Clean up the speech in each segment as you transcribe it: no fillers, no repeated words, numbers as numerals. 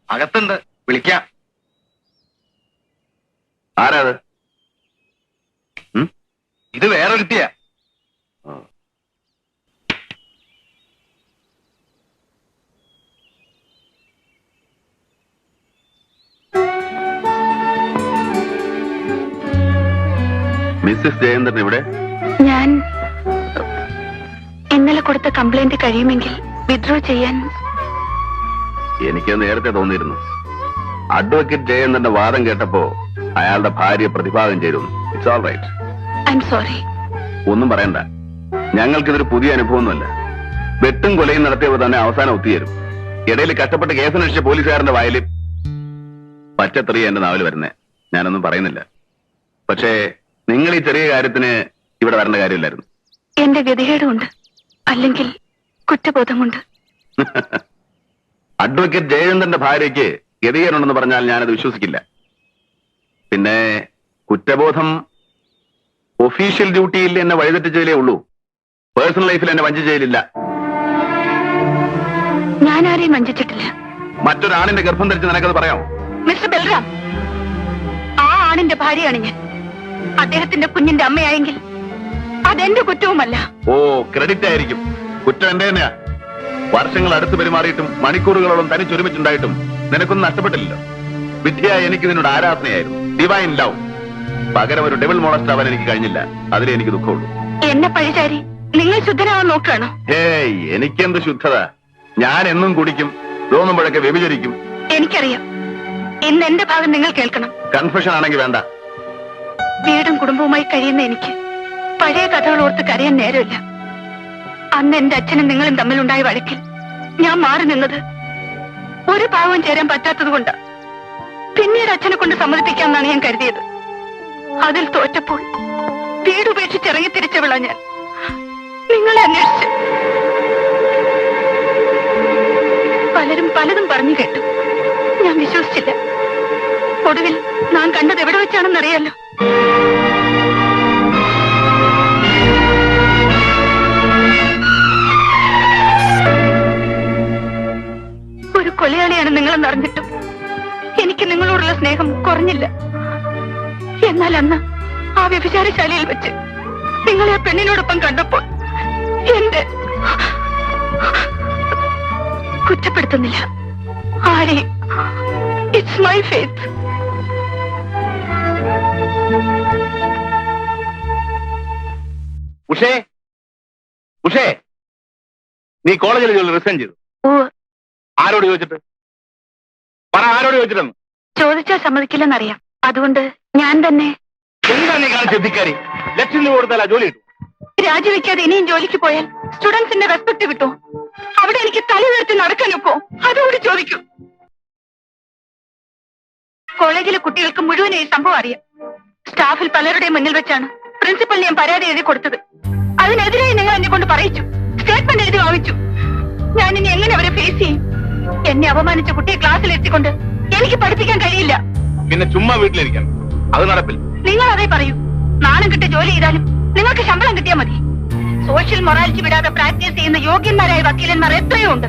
അകത്തുണ്ട്, വിളിക്കാം. ആരാത്? ഇത് വേറൊരുത്തിയാ. മിസ്സിസ് ജയന്തൻ ഇവിടെ? ഞാൻ ഇന്നലെ കൊടുത്ത കംപ്ലൈന്റ് കഴിയുമെങ്കിൽ വിഡ്രോ ചെയ്യാൻ. എനിക്ക് നേരത്തെ തോന്നിയിരുന്നു. അഡ്വക്കേറ്റ് ജയന്തന്റെ വാദം കേട്ടപ്പോ അയാളുടെ ഭാര്യ പ്രതിഭാഗം ചെയ്തിരുന്നു. It's all right. I'm sorry. ഒന്നും പറയണ്ട. ഞങ്ങൾക്കിതൊരു പുതിയ അനുഭവമൊന്നുമല്ല. വെട്ടും കൊലയും നടത്തിയവർ തന്നെ അവസാനം ഒത്തുചേരും. ഇടയിൽ കഷ്ടപ്പെട്ട് കേസന്വേഷിച്ച പോലീസുകാരന്റെ വായിൽ പച്ചത്തെറിയ എന്റെ നാവിൽ വരുന്നേ. ഞാനൊന്നും പറയുന്നില്ല. പക്ഷേ നിങ്ങൾ ഈ ചെറിയ കാര്യത്തിന് ഇവിടെ വരേണ്ട കാര്യമില്ലായിരുന്നു. എന്റെ ഗതികേടുമുണ്ട്, അല്ലെങ്കിൽ കുറ്റബോധം കൊണ്ട്. അഡ്വക്കേറ്റ് ജയചന്ദ്രന്റെ ഭാര്യയ്ക്ക് ഗതികേടുണ്ടെന്ന് പറഞ്ഞാൽ ഞാനത് വിശ്വസിക്കില്ല. പിന്നെ കുറ്റബോധം ഒഫീഷ്യൽ ഡ്യൂട്ടിയിൽ എന്നെ വഴിതെറ്റിച്ചതിലേ ഉള്ളൂ. പേഴ്സണൽ ലൈഫിൽ എന്നെ വഞ്ചിച്ചതിലില്ല. ഞാൻ ആരെയും വഞ്ചിച്ചിട്ടില്ല. മറ്റൊരാണിന്റെ ഗർഭം ധരിച്ച് നിനക്കത് പറയാമോ? മിസ്റ്റർ ബൽറാം, ആ ആണിന്റെ ഭാര്യയാണ് ഞാൻ. അദ്ദേഹത്തിന്റെ കുഞ്ഞിന്റെ അമ്മയായെങ്കിൽ അതെന്റെ കുറ്റവുമല്ല. ഓ, ക്രെഡിറ്റ് ആയിരിക്കും. കുറ്റം എന്റെ തന്നെയാ. വർഷങ്ങൾ അടുത്ത് പെരുമാറിയിട്ടും മണിക്കൂറുകളോളം തനിച്ചൊരുമിച്ചുണ്ടായിട്ടും നിനക്കൊന്നും നഷ്ടപ്പെട്ടില്ലല്ലോ. വിദ്യയായ എനിക്ക് നിന്നോട് ആരാധനയായിരുന്നു, ഡിവൈൻ ലവ്. പകരം ഒരു ഡെവിൾ മോളസ്റ്റ് ആവാൻ എനിക്ക് കഴിഞ്ഞില്ല. അതിലേ എനിക്ക് ദുഃഖമുള്ളൂ. എന്നെ പഴിചാരി നിങ്ങൾ ശുദ്ധനാവാൻ നോക്കുകയാണോ? ഹേയ്, എനിക്കെന്ത് ശുദ്ധത. ഞാൻ എന്നും കുടിക്കും, തോന്നുമ്പോഴൊക്കെ വ്യഭിചരിക്കും. എനിക്കറിയാം. ഇന്ന് എന്റെ ഭാഗം നിങ്ങൾ കേൾക്കണം. കൺഫെഷൻ ആണെങ്കിൽ വേണ്ട. വീടും കുടുംബവുമായി കഴിയുന്ന എനിക്ക് പഴയ കഥകൾ ഓർത്ത് കരയാൻ നേരമില്ല. അന്ന് എന്റെ അച്ഛനും നിങ്ങളും തമ്മിലുണ്ടായ വഴക്കിൽ ഞാൻ മാറി നിന്നത് ഒരു ഭാവവും ചേരാൻ പറ്റാത്തത് കൊണ്ട്. പിന്നീട് അച്ഛനെ കൊണ്ട് സമ്മതിപ്പിക്കാമെന്നാണ് ഞാൻ കരുതിയത്. അതിൽ തോറ്റപ്പോൾ വീടുപേക്ഷിച്ചിറങ്ങി തിരിച്ചവിള ഞാൻ നിങ്ങളെ അന്വേഷിച്ച്. പലരും പലതും പറഞ്ഞു കേട്ടു. ഞാൻ വിശ്വസിച്ചില്ല. ഒടുവിൽ ഞാൻ കണ്ടത് എവിടെ വെച്ചാണെന്നറിയാലോ. ഒരു കൊലയാളിയാണ് നിങ്ങളെന്ന് അറിഞ്ഞിട്ടും എനിക്ക് നിങ്ങളോടുള്ള സ്നേഹം കുറഞ്ഞില്ല. എന്നാൽ അന്ന് ആ വ്യഭിചാരശാലയിൽ വെച്ച് നിങ്ങളെ ആ പെണ്ണിനോടൊപ്പം കണ്ടപ്പോൾ എന്റെ കുറ്റപ്പെടുത്തുന്നില്ല ആരെയും. It's my faith. ഉഷേ, ഉഷേ, നീ കോളേജിൽ റിസൈൻ ചെയ്തു? ആരോട് ചോദിച്ചിട്ട് പറ. ആരോട് ചോദിച്ചിട്ടെന്ന്? ചോദിച്ചാൽ സമ്മതിക്കില്ലെന്നറിയാം. അതുകൊണ്ട് ഞാൻ തന്നെ. എന്താ നീ കാണിച്ച ധിക്കാരി? ലക്ഷം രൂപ കൊടുത്താൽ ആ ജോലി കിട്ടും. രാജിവെക്കാതെ ഇനിയും ജോലിക്ക് പോയാൽ സ്റ്റുഡൻസിന്റെ റെസ്പെക്ട് കിട്ടും. അവിടെ എനിക്ക് തല ഉയർത്തി നടക്കാനൊക്കോ? അതുകൂടി ചോദിക്കൂ. കോളേജിലെ കുട്ടികൾക്ക് മുഴുവൻ ഈ സംഭവം അറിയാം. സ്റ്റാഫിൽ പലരുടെയും മുന്നിൽ വെച്ചാണ് പ്രിൻസിപ്പലിന് ഞാൻ പരാതി എഴുതി കൊടുത്തത്. അതിനെതിരായി നിങ്ങൾ എന്നെ കൊണ്ട് പറയിച്ചു, സ്റ്റേറ്റ്മെന്റ് എഴുതി വാങ്ങിച്ചു. ഞാൻ ഇനി എങ്ങനെ അവരെ ഫേസ് ചെയ്യും? എന്നെ അപമാനിച്ച കുട്ടിയെ ക്ലാസ്സിൽ എത്തിക്കൊണ്ട് എനിക്ക് പഠിപ്പിക്കാൻ കഴിയില്ല. പിന്നെ ചുമ്മാ വീട്ടിലിരിക്കണം, അത് നടപ്പില്ല. നിങ്ങൾ അതേ പറയൂ. നാണം കിട്ടി ജോലി ചെയ്താലും നിങ്ങൾക്ക് ശമ്പളം കിട്ടിയാൽ മതി. സോഷ്യൽ മൊറാലിറ്റി വിടാതെ പ്രാക്ടീസ് ചെയ്യുന്ന യോഗ്യന്മാരായ വക്കീലന്മാർ എത്രയോ ഉണ്ട്.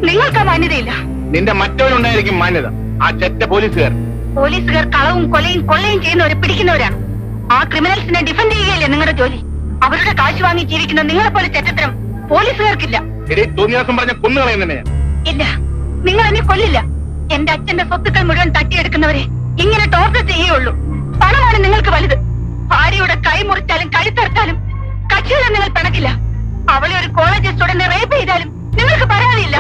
നിങ്ങൾക്ക് മാന്യതയില്ല. നിന്റെ മറ്റവനുണ്ടായിരിക്കും മാന്യത, ആ ചെറ്റ പോലീസുകാർ. പോലീസുകാർ കളവും കൊലയും കൊള്ളയും ചെയ്യുന്നവരെ പിടിക്കുന്നവരാണ്. ആ ക്രിമിനൽസിനെ ഡിഫെൻഡ് ചെയ്യുകയല്ലേ നിങ്ങളുടെ ജോലി. അവരുടെ കാശ് വാങ്ങി ജീവിക്കുന്ന നിങ്ങളെ പോലെ ചെറ്റത്തരം പോലീസുകാർക്കില്ല. തോന്നിയാസം പറഞ്ഞ കൊന്നുകളയുന്നേ. ഇല്ല, നിങ്ങൾ എന്നെ കൊല്ലില്ല. എന്റെ അച്ഛന്റെ സ്വത്തുക്കൾ മുഴുവൻ തട്ടിയെടുക്കുന്നവരെ ഇങ്ങനെ ടോർച്ചർ ചെയ്യുകയുള്ളൂ. പണമാണ് നിങ്ങൾക്ക് വലുത്. ഭാര്യയുടെ കൈ മുറിച്ചാലും കഴുത്തറുത്താലും കക്ഷികളെ നിങ്ങൾ പിണക്കില്ല. അവളെ ഒരു കോളേജ് സ്റ്റുഡന്റ് റേപ്പ് ചെയ്താലും നിങ്ങൾക്ക് പരാതിയില്ല.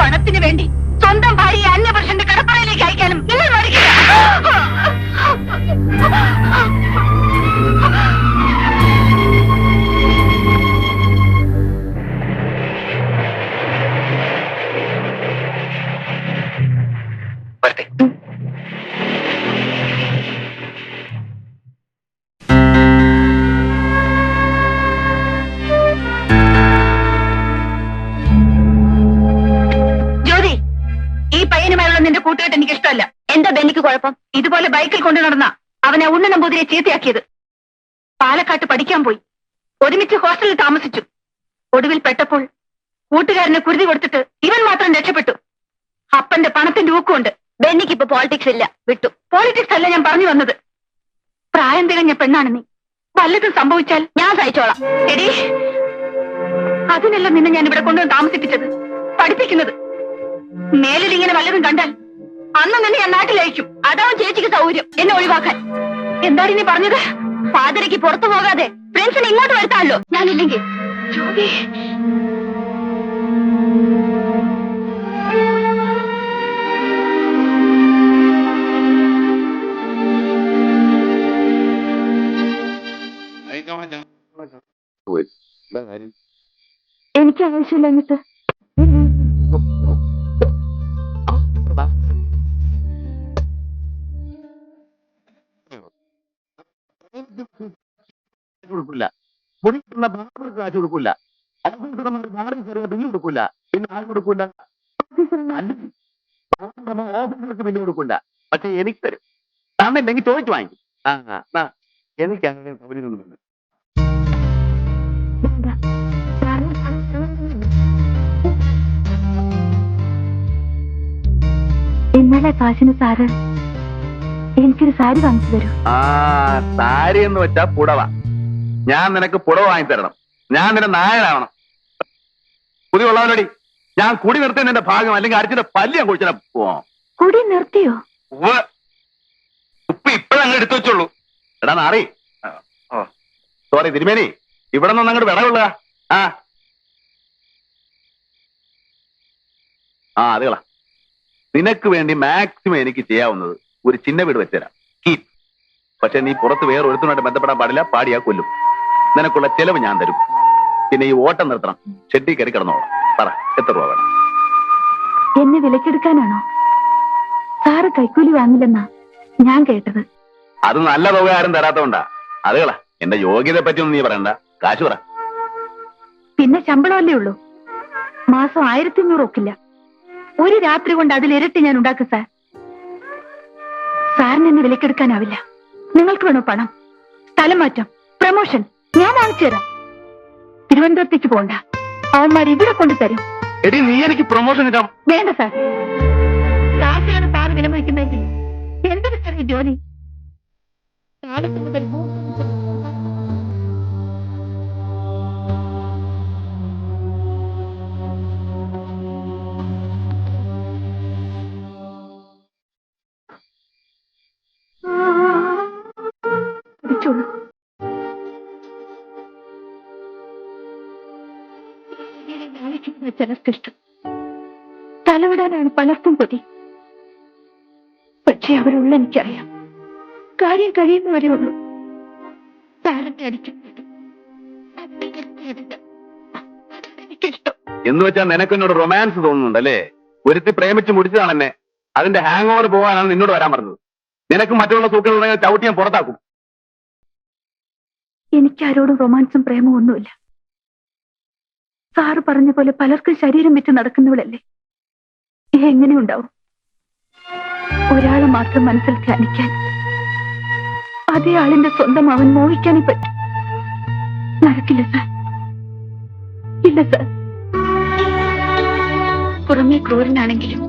പണത്തിന് വേണ്ടി സ്വന്തം ഭാര്യയെ അന്യപുരുഷന്റെ കടപ്പറയിലേക്ക് അയക്കാനും നിങ്ങൾ മടിക്കില്ല. നിന്റെ കൂട്ടുകെട്ട് എനിക്ക് ഇഷ്ടമല്ല. എന്താ ബെന്നിക്ക് കുഴപ്പം? ഇതുപോലെ ബൈക്കിൽ കൊണ്ടു നടന്ന അവനെ ഉണ്ണ നമ്പൂതിരെ ചീത്തയാക്കിയത്. പാലക്കാട്ട് പഠിക്കാൻ പോയി, ഒരുമിച്ച് ഹോസ്റ്റലിൽ താമസിച്ചു. ഒടുവിൽ പെട്ടപ്പോൾ കൂട്ടുകാരന് കുരുതി കൊടുത്തിട്ട് ഇവൻ മാത്രം രക്ഷപ്പെട്ടു. അപ്പ അപ്പന്റെ പണത്തിന്റെ ഊക്കുണ്ട്. ബെന്നിക്ക് ഇപ്പൊ പോളിറ്റിക്സ് ഇല്ല, വിട്ടു. പോളിറ്റിക്സ് അല്ല ഞാൻ പറഞ്ഞു വന്നത്. പ്രായം തികഞ്ഞ പെണ്ണാണ് നീ. വല്ലതും സംഭവിച്ചാൽ ഞാൻ സഹിച്ചോളാം. എടീ, അതിനല്ല നിന്നെ ഞാൻ ഇവിടെ കൊണ്ടുവന്ന് താമസിപ്പിച്ചത്, പഠിപ്പിക്കുന്നത്. മേലിൽ ഇങ്ങനെ വല്ലതും കണ്ടാൽ അന്ന് നിന്നെ ഞാൻ നാട്ടിലയക്കും. അതാവും ചേച്ചിക്ക് സൗകര്യം എന്നെ ഒഴിവാക്കാൻ. എന്താണ് നീ പറഞ്ഞത്? ഫാദറിക്ക് പുറത്തു പോകാതെ ഫ്രണ്ട്സിനെ ഇങ്ങോട്ട് വരുത്താമല്ലോ. ഞാനില്ലെങ്കിൽ ജോബി. എനിക്ക് ആവശ്യമില്ല എന്നിട്ട് കൊടുക്കില്ല, പൊടിക്കുന്ന ബാബർക്ക് കാശ് കൊടുക്കില്ല, ബില്ല് കൊടുക്കില്ല, പിന്നെ ആൾ കൊടുക്കില്ല, ഓഫീസർക്ക് ബില്ല് കൊടുക്കില്ല. പക്ഷെ എനിക്ക് തരും. തന്നില്ലെങ്കിൽ ചോദിച്ചു വാങ്ങിക്കും. എനിക്ക് അങ്ങനെ സൗകര്യമൊന്നുമില്ല. ഇന്നലെ കാശിന് സാറ് എനിക്കൊരു സാരി വാങ്ങിച്ചു തരൂ. സാരി എന്ന് വെച്ചാ പുടവ. ഞാൻ നിനക്ക് പുടവ വാങ്ങി തരണം. ഞാൻ നിന്റെ നായനാവണം. പുതിയ ഉള്ളവനോടി ഞാൻ കുടി നിർത്തിയ നിന്റെ ഭാഗം, അല്ലെങ്കിൽ അടിച്ചിന്റെ പല്ലി ഞാൻ കുടിച്ചാ പോവാം. കുടി നിർത്തിയോ? ഉപ്പ് ഇപ്പഴങ്ങ് എടുത്തു വെച്ചോളൂ. എടാ നാറി, സോറി തിരുമേനി, ഇവിടെ നിന്ന് അങ്ങോട്ട് വിടവുള്ള അതുകളാ. നിനക്ക് വേണ്ടി മാക്സിമം എനിക്ക് ചെയ്യാവുന്നത് ഒരു ചിന്ന വീട് വെച്ചുതരാം, കീപ്. പക്ഷെ നീ പുറത്ത് വേറെ ഒരുത്തനുമായിട്ട് ബന്ധപ്പെടാൻ പാടില്ല. പാടിയാ കൊല്ലും. നിനക്കുള്ള ചെലവ് ഞാൻ തരും. പിന്നെ ഈ ഓട്ടം നിർത്തണം. ഷെഡി കയറി കിടന്നോളാം. പറ, എത്ര രൂപ വേണം? എന്നെ വിലക്കെടുക്കാനാണോ? സാറ് കൈക്കൂലി വാങ്ങില്ലെന്നാ ഞാൻ കേട്ടത്. അത് നല്ല തുക ആരും തരാത്തോണ്ടാ. അതുകളാ. എന്റെ യോഗ്യതയെ പറ്റിയൊന്നും നീ പറയണ്ട. കാശ് പറ. പിന്നെ ശമ്പളമല്ലേ ഉള്ളൂ. മാസം 1500 ഒക്കില്ല. ഒരു രാത്രി കൊണ്ട് അതിലിരട്ടി ഞാൻ ഉണ്ടാക്കും സാർ. സാറിന് എന്നെ വിലക്കെടുക്കാനാവില്ല. നിങ്ങൾക്ക് വേണോ പണം, സ്ഥലം മാറ്റം, പ്രമോഷൻ? ഞാൻ വാങ്ങിച്ചു തരാം. തിരുവനന്തപുരത്തേക്ക് പോണ്ട, അവന്മാർ ഇവിടെ കൊണ്ടുതരും. എടി, നീ എനിക്ക് പ്രൊമോഷൻ കിട്ടാം. വേണ്ട സാർ. കാശാണ് സാറ് വിലമതിക്കുന്നെങ്കിൽ എന്തൊരു സാറേ ജോലി? കാലത്ത് മുതൽ ചിലർക്കിഷ്ടം. തലവിടാനാണ് പലർക്കും കൊതി. പക്ഷെ അവരുള്ള എനിക്കറിയാം, കാര്യം കഴിയുന്നവരെ ഉള്ളൂ. സാറിനെ അടിക്കുന്നത് എനിക്കിഷ്ടം. എന്ന് വെച്ചാൽ നിനക്ക് എന്നോട് റൊമാൻസ് തോന്നുന്നുണ്ടല്ലേ? ഒരുത്തി പ്രേമിച്ച് മുടിച്ചതാണ് എന്നെ. അതിന്റെ ഹാങ് ഓവർ പോകാനാണ് നിന്നോട് വരാൻ പറഞ്ഞത്. നിനക്ക് മറ്റുള്ള സൂക്കളുണ്ടെങ്കിൽ ചവിട്ടി ഞാൻ പുറത്താക്കും. എനിക്കാരോടും റൊമാൻസും പ്രേമവും ഒന്നുമില്ല. സാറ് പറഞ്ഞ പോലെ പലർക്കും ശരീരം വിറ്റ് നടക്കുന്നവളല്ലേ. എങ്ങനെയുണ്ടാവും? ഒരാളെ മാത്രം മനസ്സിൽ ധ്യാനിക്കാൻ, അതേ ആളിന്റെ സ്വന്തം അവൻ മോഹിക്കാനേ പറ്റും. നടക്കില്ല സാർ, ഇല്ല സാർ. പുറമേ ക്രൂരനാണെങ്കിലും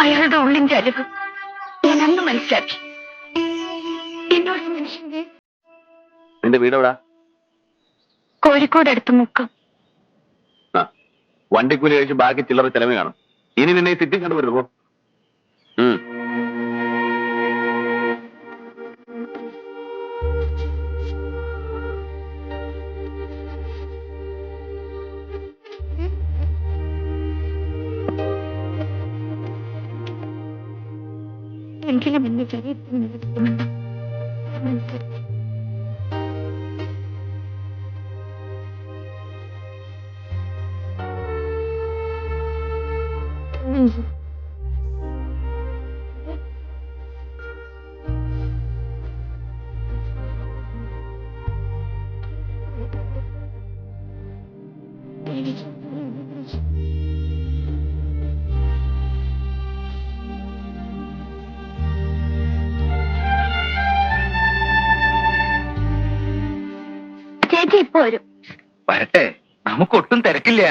അയാളുടെ ഉള്ളിന്റെ അലിവ് ഞാൻ അന്ന് മനസ്സിലാക്കി. എന്നോട് മനുഷ്യന്റെ നിന്റെ വീട് എവിടാ? കോഴിക്കോട് അടുത്ത് മുക്കം. വണ്ടിക്കൂലി കഴിച്ച് ബാക്കി ചില്ലറ ചെലവ് കാണും. ഇനി നിന്നെ സിറ്റി കണ്ടുവരുമോ? എങ്കിലും എന്റെ ശരീരത്തിൽ ചേച്ചി ഇപ്പൊ വരും. വരട്ടെ, നമുക്കൊട്ടും തിരക്കില്ല.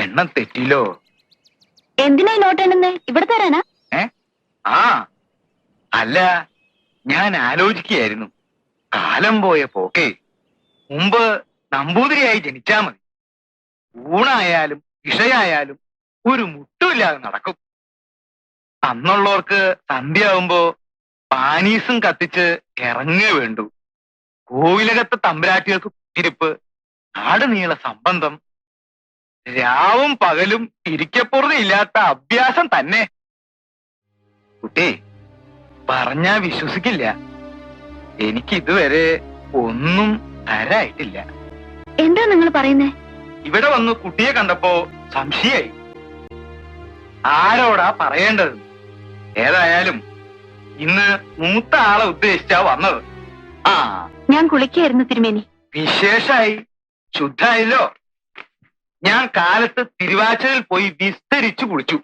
എണ്ണം തെറ്റിലോ? എന്തിനാ ഈ നോട്ടെണ്ണുന്നേ? ഇവിടെ തരാനാ? ആ അല്ല, ഞാൻ ആലോചിക്കുകയായിരുന്നു, കാലം പോയ പോക്കേ മുമ്പ് നമ്പൂതിരിയായി ജനിച്ചാ മതി. ഊണായാലും ഇഷയായാലും ഒരു മുട്ടുമില്ലാതെ നടക്കും. അന്നുള്ളവർക്ക് സന്ധ്യയാവുമ്പോ പാനീസും കത്തിച്ച് ഇറങ്ങേ വേണ്ടു. കോവിലകത്തെ തമ്പുരാട്ടികൾക്ക് കുത്തിരിപ്പ്, നാട് നീള സംബന്ധം, രാവും പകലും ഇരിക്കപ്പുറതയില്ലാത്ത അഭ്യാസം തന്നെ. കുട്ടി പറഞ്ഞാ വിശ്വസിക്കില്ല, എനിക്ക് ഇതുവരെ ഒന്നും തരായിട്ടില്ല. എന്താ നിങ്ങൾ പറയുന്നേ? ഇവിടെ വന്ന് കുട്ടിയെ കണ്ടപ്പോ സംശയായി, ആരോടാ പറയേണ്ടത്. ഏതായാലും ഇന്ന് മൂത്ത ആളെ ഉദ്ദേശിച്ചാ വന്നത്. ആ ഞാൻ കുളിക്കായിരുന്നു തിരുമേനി. വിശേഷായി, ശുദ്ധായല്ലോ. ഞാൻ കാലത്ത് തിരുവാച്ചലിൽ പോയി വിസ്തരിച്ചു കുളിച്ചു,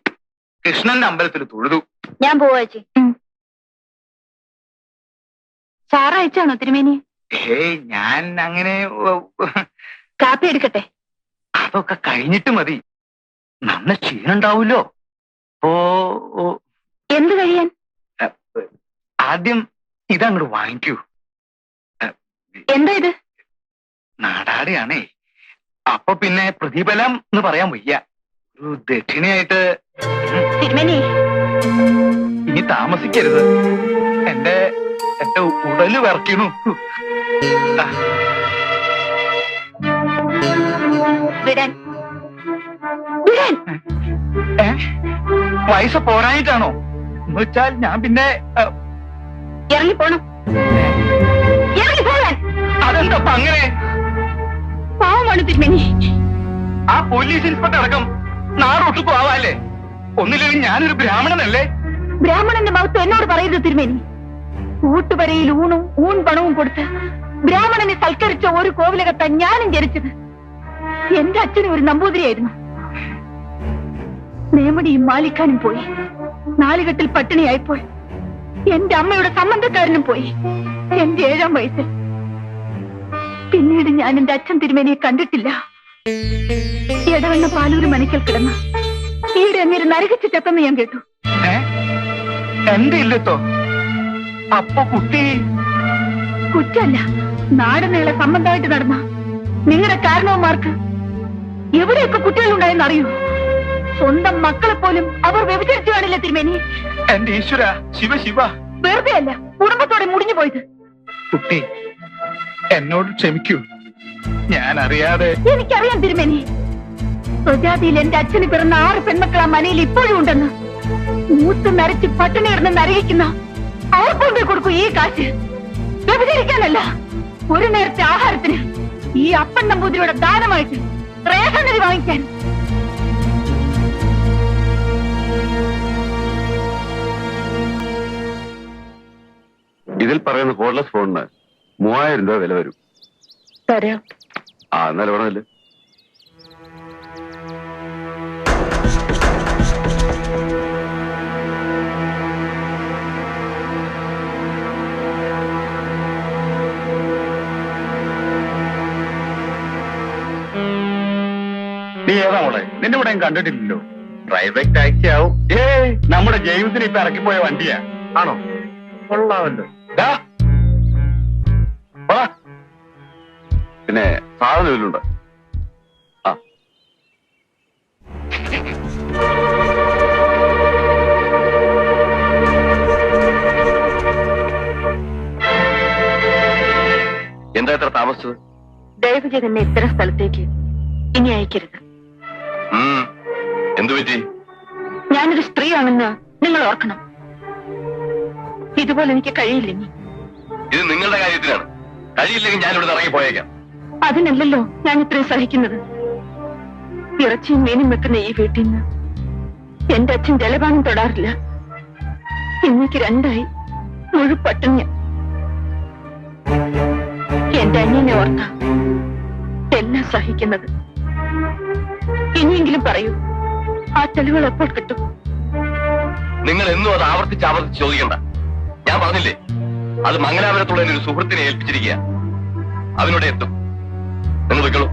കൃഷ്ണന്റെ അമ്പലത്തിൽ തൊഴുതു. ഞാൻ പോവാച്ചി. സാറ അയച്ചാണോ തിരുമേനി? ഏയ്, ഞാൻ അങ്ങനെ കാപ്പി എടുക്കട്ടെ? അതൊക്കെ കഴിഞ്ഞിട്ട് മതി, നന്ന ക്ഷീണുണ്ടാവൂലോ. ഓ എന്ത് കഴിയാൻ? ആദ്യം ഇതങ്ങോട്ട് വാങ്ങിക്കൂ. എന്താ ഇത്? നാടാടിയാണേ, അപ്പൊ പിന്നെ പ്രതിഫലം എന്ന് പറയാൻ വയ്യ. ഒരു ദക്ഷിണയായിട്ട്. തിരുമേനി, ഇനി താമസിക്കരുത്, എന്റെ ഉടല് വിറയ്ക്കണു. വിടാൻ വിടാൻ. വയസ്സ് പോരായിട്ടാണോ എന്ന് വെച്ചാൽ ഞാൻ പിന്നെ ഇറങ്ങിപ്പോണം. ഇറങ്ങിപ്പോകാൻ. അതെന്താ അങ്ങനെ? പാവമാണ് തിരുമേനി. ആ പോലീസ് ഇൻസ്പെക്ടർ അടക്കം നാടൊട്ടുക്കും ആവാല്ലേ? ഒന്നില്ലെങ്കിൽ ഞാനൊരു ബ്രാഹ്മണനല്ലേ? ബ്രാഹ്മണന്റെ മഹത്വം എന്നോട് പറയരുത് തിരുമേനി. കൂട്ടുപരയിൽ ഊൺ പണവും കൊടുത്ത് ബ്രാഹ്മണനെ സൽക്കരിച്ച ഒരു കോവിലകത്താൻ ഞാനും ജനിച്ചത്. എന്റെ അച്ഛനും ഒരു നമ്പൂതിരിയായിരുന്നു. നേമടിയും മാലിക്കാനും പോയി. നാലുകെട്ടിൽ പട്ടിണിയായപ്പോൾ എന്റെ അമ്മയുടെ സംബന്ധക്കാരനും പോയി, എന്റെ 7ാം വയസ്സിൽ. പിന്നീട് ഞാൻ എന്റെ അച്ഛൻ തിരുമേനിയെ കണ്ടിട്ടില്ല. എടവണ്ണ പാലൂര് മനയ്ക്കൽ കിടന്ന് ഈടെ അങ്ങേര് നരകിച്ച് ചത്തെന്ന് ഞാൻ കേട്ടു. എന്റെ ഇല്ലത്തോ? അപ്പൊ കുട്ടി കുറ്റല്ല, നാട് നീളെ സംബന്ധമായിട്ട് നടന്ന നിങ്ങളുടെ കാരണവന്മാർക്ക് എവിടെയൊക്കെ കുട്ടികളുണ്ടായെന്ന് അറിയൂ. സ്വന്തം മക്കളെ പോലും അവർ വ്യഭിചരിച്ചു കാണില്ല തിരുമേനി. എന്റെ ഈശ്വര, ശിവ ശിവ. വെറുതെ അല്ല, കുടുംബത്തോടെ മുടിഞ്ഞു പോയത്. കുട്ടി എന്നോട് ക്ഷമിക്കൂ, ഞാൻ അറിയാതെ. എനിക്കറിയാം തിരുമേനി, സ്വജാതിയിൽ എന്റെ അച്ഛന് പിറന്ന 6 പെൺമക്കൾ ആ മനയിൽ ഇപ്പോഴും ഉണ്ടെന്ന്. മൂത്ത് നരച്ച് പട്ടിണി കിടന്ന് നരകിക്കുന്ന അവർക്കൊണ്ടേ കൊടുക്കൂ ഈ കാശ്. വ്യഭിചരിക്കാനല്ല, ഒരു നേരത്തെ ആഹാരത്തിന് ഈ അപ്പൻ നമ്പൂതിരിയുടെ ദാനമായിട്ട് റേഷൻ അരി വാങ്ങിക്കാൻ. ഇതിൽ പറയുന്ന കോഡ്ലെസ് ഫോണിന് 3000 രൂപ വില വരും. തരാം. എന്നാലും വേണമല്ലേ? നീ ഏതാ മോളെ? നിന്റെ ഇവിടെ കണ്ടിട്ടില്ലല്ലോ. പ്രൈവറ്റ് ടാക്സി ആവും. നമ്മുടെ ജെയിംസിന് ഇപ്പൊ ഇറക്കിപ്പോയ വണ്ടിയാ. ആണോ? കൊള്ളാമല്ലോ. പിന്നെ സാധനം ഇതിലുണ്ട്. എന്താ ഇത്ര താമസിച്ചത്? ദയവ് ചെയ്ത് എന്നെ ഇത്തരം സ്ഥലത്തേക്ക് ഇനി അയക്കരുത്. എന്തു പറ്റി? ഞാനൊരു സ്ത്രീയാണെന്ന് നിങ്ങൾ ഓർക്കണം. ഇതുപോലെ എനിക്ക് കഴിയില്ല ഇനി. ഇത് നിങ്ങളുടെ കാര്യത്തിലാണ്. കഴിയില്ലെങ്കിൽ ഞാനിവിടെ ഇറങ്ങി പോയേക്കാം. അതിനല്ലല്ലോ ഞാൻ ഇത്രയും സഹിക്കുന്നത്. ഇറച്ചിയും മീനും വെക്കുന്ന ഈ വീട്ടിൽ നിന്ന് എന്റെ അച്ഛൻ ജലപാനം തൊടാറില്ല. ഇന്നേക്ക് 2ആയി മുഴുപട്ടിണി. എന്റെ അനിയനെ ഓർത്ത എല്ലാം സഹിക്കുന്നത്. ഇനിയെങ്കിലും പറയൂ, ആ തെളിവുകൾ എപ്പോൾ കിട്ടും? നിങ്ങൾ എന്നും അത് ആവർത്തിച്ച് ചോദിക്കണ്ട. ഞാൻ പറഞ്ഞില്ലേ, അത് മംഗലാപുരത്തുള്ള ഒരു സുഹൃത്തിനെ ഏൽപ്പിച്ചിരിക്കുക. അവനോട് എത്തും. നിങ്ങൾ വെക്കളൂ.